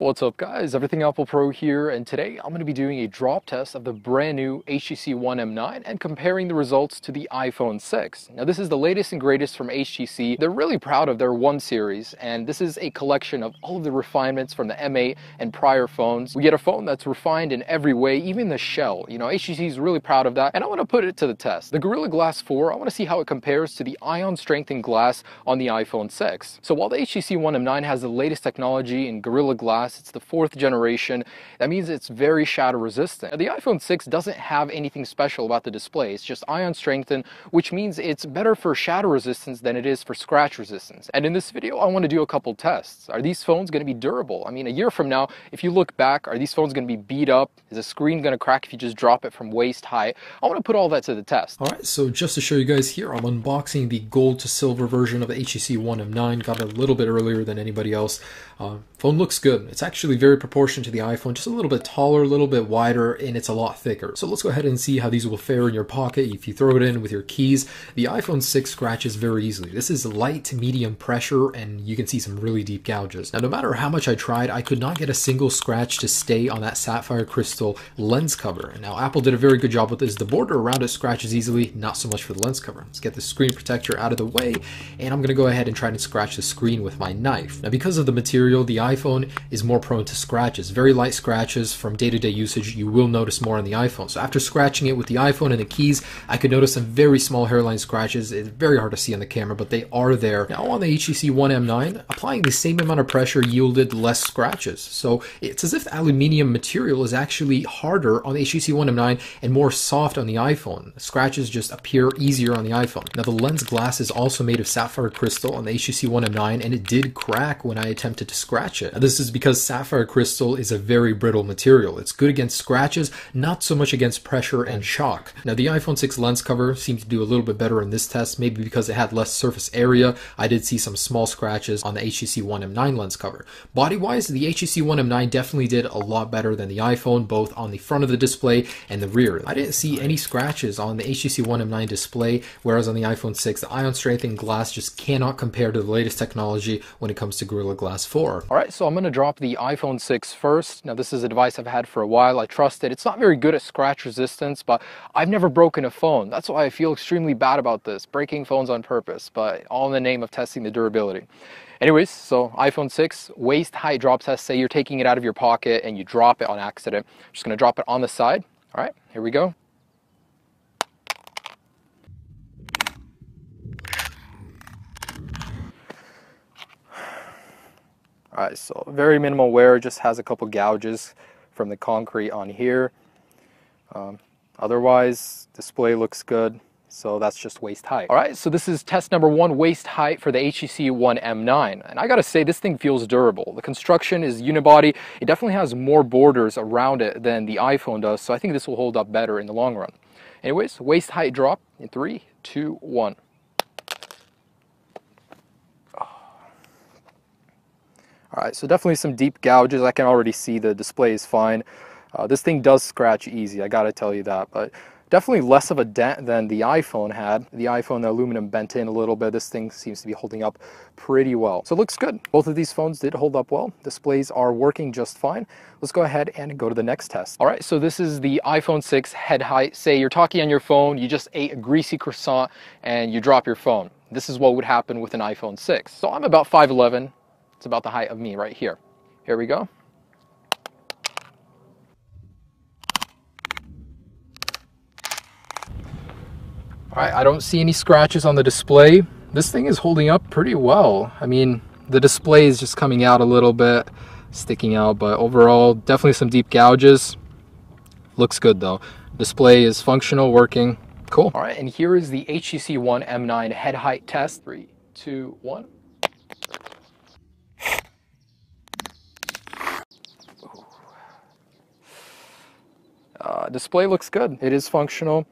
What's up guys, Everything Apple Pro here, and today I'm going to be doing a drop test of the brand new HTC One M9 and comparing the results to the iPhone 6. Now this is the latest and greatest from HTC. They're really proud of their One series, and this is a collection of all of the refinements from the M8 and prior phones. We get a phone that's refined in every way, even the shell. HTC is really proud of that, and I want to put it to the test. The Gorilla Glass 4, I want to see how it compares to the ion strengthened glass on the iPhone 6. So while the HTC One M9 has the latest technology in Gorilla Glass, it's the 4th generation. That means it's very shatter resistant. Now, the iPhone 6 doesn't have anything special about the display. It's just ion strengthened, which means it's better for shatter resistance than it is for scratch resistance. And in this video, I want to do a couple tests. Are these phones going to be durable? I mean, a year from now, if you look back, are these phones going to be beat up? Is the screen going to crack if you just drop it from waist high? I want to put all that to the test. Alright, so just to show you guys here, I'm unboxing the gold to silver version of the HTC One M9. Got it a little bit earlier than anybody else. Phone looks good. It's actually very proportioned to the iPhone, just a little bit taller, a little bit wider, and it's a lot thicker. So let's go ahead and see how these will fare in your pocket if you throw it in with your keys. The iPhone 6 scratches very easily. This is light to medium pressure, and you can see some really deep gouges. Now, no matter how much I tried, I could not get a single scratch to stay on that sapphire crystal lens cover. Now, Apple did a very good job with this. The border around it scratches easily, not so much for the lens cover. Let's get the screen protector out of the way, and I'm going to go ahead and try to scratch the screen with my knife. Now, because of the material, the iPhone is more prone to scratches. Very light scratches from day-to-day usage you will notice more on the iPhone. So after scratching it with the iPhone and the keys, I could notice some very small hairline scratches. It's very hard to see on the camera, but they are there. Now on the HTC One M9, applying the same amount of pressure yielded less scratches. So it's as if the aluminium material is actually harder on the HTC One M9 and more soft on the iPhone. Scratches just appear easier on the iPhone. Now the lens glass is also made of sapphire crystal on the HTC One M9, and it did crack when I attempted to scratch it. Now, this is because sapphire crystal is a very brittle material. It's good against scratches, not so much against pressure and shock. Now the iPhone 6 lens cover seemed to do a little bit better in this test, maybe because it had less surface area. I did see some small scratches on the HTC One M9 lens cover. Body-wise, the HTC One M9 definitely did a lot better than the iPhone, both on the front of the display and the rear. I didn't see any scratches on the HTC One M9 display, whereas on the iPhone 6, the ion strengthened glass just cannot compare to the latest technology when it comes to Gorilla Glass 4. Alright, so I'm going to drop the iPhone 6 first. Now this is a device I've had for a while. I trust it. It's not very good at scratch resistance, but I've never broken a phone. That's why I feel extremely bad about this, breaking phones on purpose, but all in the name of testing the durability. Anyways, so iPhone 6 waist height drop test. Say you're taking it out of your pocket and you drop it on accident. I'm just going to drop it on the side. Alright, here we go. Alright, so very minimal wear, just has a couple gouges from the concrete on here. Otherwise, display looks good, so that's just waist height. Alright, so this is test number 1, waist height for the HTC One M9. And I gotta say, this thing feels durable. The construction is unibody. It definitely has more borders around it than the iPhone does, so I think this will hold up better in the long run. Anyways, waist height drop in 3, 2, 1. Alright, so definitely some deep gouges. I can already see the display is fine. This thing does scratch easy, I gotta tell you that, but definitely less of a dent than the iPhone had. The iPhone, the aluminum bent in a little bit. This thing seems to be holding up pretty well. So it looks good. Both of these phones did hold up well. Displays are working just fine. Let's go ahead and go to the next test. Alright, so this is the iPhone 6 head height. Say you're talking on your phone, you just ate a greasy croissant, and you drop your phone. This is what would happen with an iPhone 6. So I'm about 5'11". It's about the height of me right here. Here we go. Alright, I don't see any scratches on the display. This thing is holding up pretty well. I mean, the display is just coming out a little bit, sticking out, but overall, definitely some deep gouges. Looks good though. Display is functional, working. Cool. Alright, and here is the HTC One M9 head height test. 3, 2, 1. Display looks good. It is functional.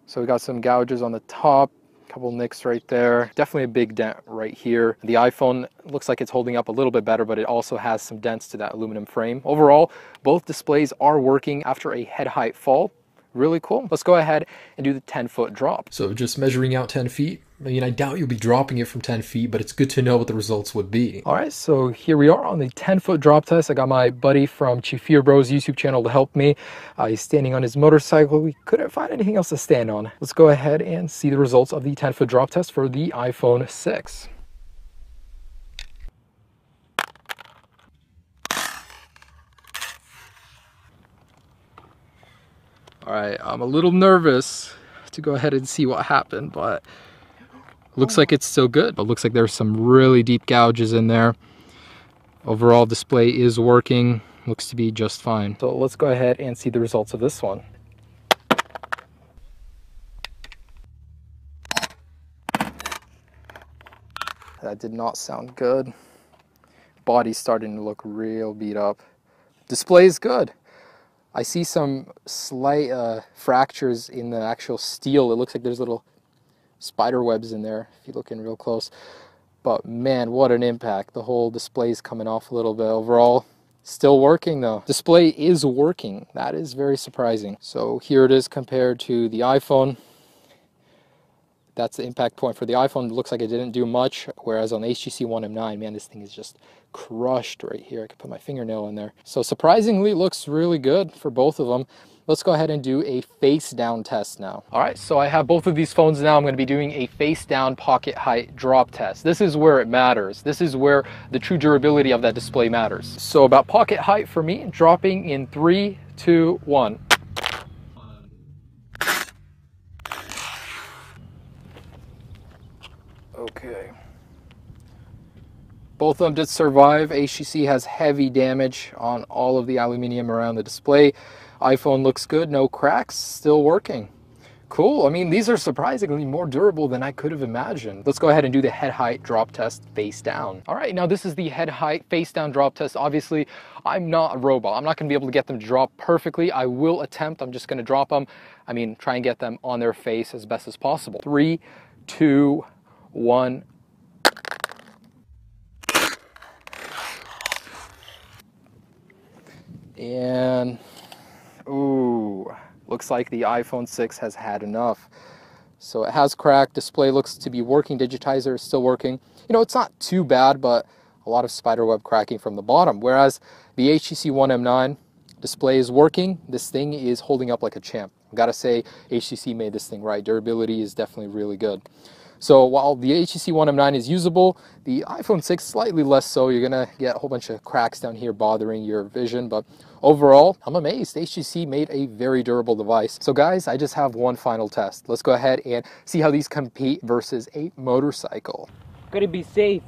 So we got some gouges on the top, a couple nicks right there. Definitely a big dent right here. The iPhone looks like it's holding up a little bit better, but it also has some dents to that aluminum frame. Overall, both displays are working after a head height fall. Really cool. Let's go ahead and do the 10-foot drop. So just measuring out 10 feet, I mean, I doubt you'll be dropping it from 10 feet, but it's good to know what the results would be. All right, so here we are on the 10-foot drop test. I got my buddy from Chifir Bros YouTube channel to help me. He's standing on his motorcycle. We couldn't find anything else to stand on. Let's go ahead and see the results of the 10-foot drop test for the iPhone 6. All right, I'm a little nervous to go ahead and see what happened, but looks like it's still good. But looks like there's some really deep gouges in there. Overall display is working, looks to be just fine. So let's go ahead and see the results of this one. That did not sound good. Body's starting to look real beat up. Display is good. I see some slight fractures in the actual steel. It looks like there's little spider webs in there if you look in real close. But man, what an impact. The whole display is coming off a little bit. Overall, still working though. Display is working. That is very surprising. So here it is compared to the iPhone. That's the impact point for the iPhone. It looks like it didn't do much, whereas on the HTC One M9, man, this thing is just crushed right here. I could put my fingernail in there. So surprisingly, it looks really good for both of them. Let's go ahead and do a face down test now. All right, so I have both of these phones now. I'm going to be doing a face down pocket height drop test. This is where it matters. This is where the true durability of that display matters. So about pocket height for me, dropping in 3, 2, 1. Okay. Both of them did survive. HTC has heavy damage on all of the aluminum around the display. iPhone looks good, no cracks, still working. Cool. I mean, these are surprisingly more durable than I could have imagined. Let's go ahead and do the head height drop test face down. All right, now this is the head height face down drop test. Obviously, I'm not a robot. I'm not going to be able to get them to drop perfectly. I will attempt. I'm just going to drop them. I mean, try and get them on their face as best as possible. 3, 2, 1. And ooh, looks like the iPhone 6 has had enough. So it has cracked. Display looks to be working. Digitizer is still working. You know, it's not too bad, but a lot of spiderweb cracking from the bottom. Whereas the HTC One M9 display is working. This thing is holding up like a champ. I've got to say, HTC made this thing right. Durability is definitely really good. So while the HTC One M9 is usable, the iPhone 6 slightly less so. You're going to get a whole bunch of cracks down here bothering your vision. But overall, I'm amazed. HTC made a very durable device. So guys, I just have one final test. Let's go ahead and see how these compete versus a motorcycle. Gotta be safe.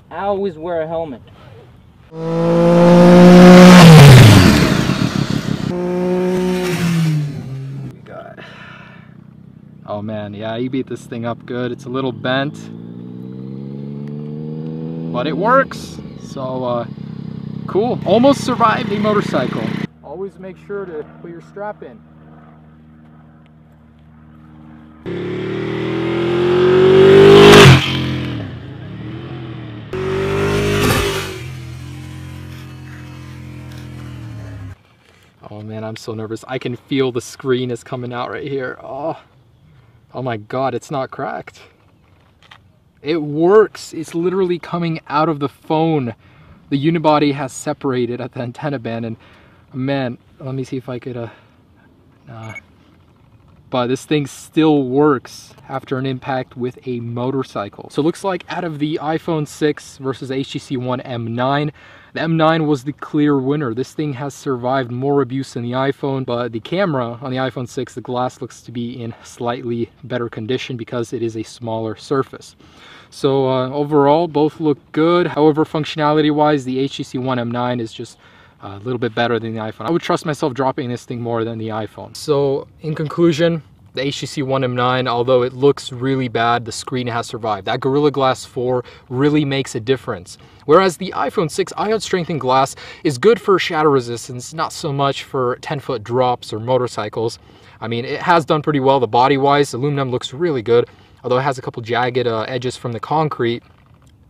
I always wear a helmet. Oh man, yeah, you beat this thing up good. It's a little bent, but it works. So cool. Almost survived a motorcycle. Always make sure to put your strap in. Oh man, I'm so nervous. I can feel the screen is coming out right here. Oh my God, it's not cracked. It works. It's literally coming out of the phone. The unibody has separated at the antenna band, and man, let me see if I could, but this thing still works after an impact with a motorcycle. So it looks like out of the iPhone 6 versus HTC One M9, the M9 was the clear winner. This thing has survived more abuse than the iPhone, but the camera on the iPhone 6, the glass looks to be in slightly better condition because it is a smaller surface. So overall, both look good. However, functionality-wise, the HTC One M9 is just a little bit better than the iPhone. I would trust myself dropping this thing more than the iPhone. So in conclusion, the HTC One M9, although it looks really bad, the screen has survived. That Gorilla Glass 4 really makes a difference. Whereas the iPhone 6 ion strengthened glass is good for shatter resistance, not so much for 10-foot drops or motorcycles. I mean, it has done pretty well. The body-wise, aluminum looks really good, although it has a couple jagged edges from the concrete.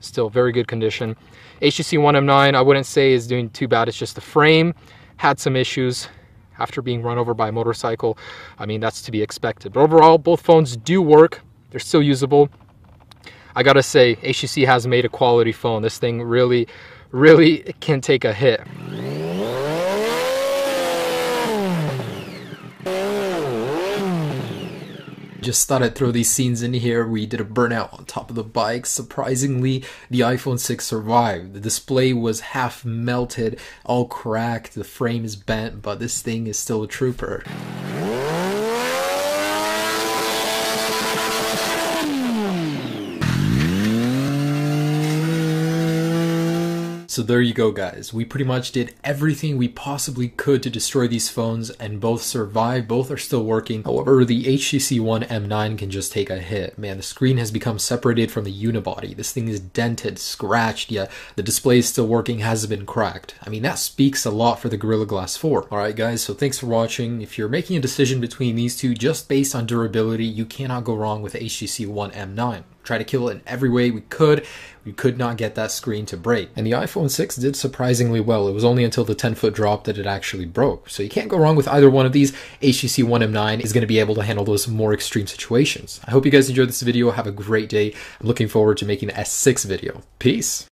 Still very good condition. HTC One M9, I wouldn't say is doing too bad. It's just the frame had some issues after being run over by a motorcycle. I mean, that's to be expected. But overall, both phones do work. They're still usable. I gotta say, HTC has made a quality phone. This thing really can take a hit. Just thought I'd throw these scenes in here. We did a burnout on top of the bike. Surprisingly, the iPhone 6 survived. The display was half melted, all cracked, the frame is bent, but this thing is still a trooper. So there you go, guys. We pretty much did everything we possibly could to destroy these phones, and both survived. Both are still working. However, the HTC One M9 can just take a hit. Man, the screen has become separated from the unibody. This thing is dented, scratched, yet the display is still working, hasn't been cracked. I mean, that speaks a lot for the Gorilla Glass 4. Alright guys, so thanks for watching. If you're making a decision between these two just based on durability, you cannot go wrong with the HTC One M9. Try to kill it in every way we could. We could not get that screen to break. And the iPhone 6 did surprisingly well. It was only until the 10-foot drop that it actually broke. So you can't go wrong with either one of these. HTC One M9 is going to be able to handle those more extreme situations. I hope you guys enjoyed this video. Have a great day. I'm looking forward to making the S6 video. Peace.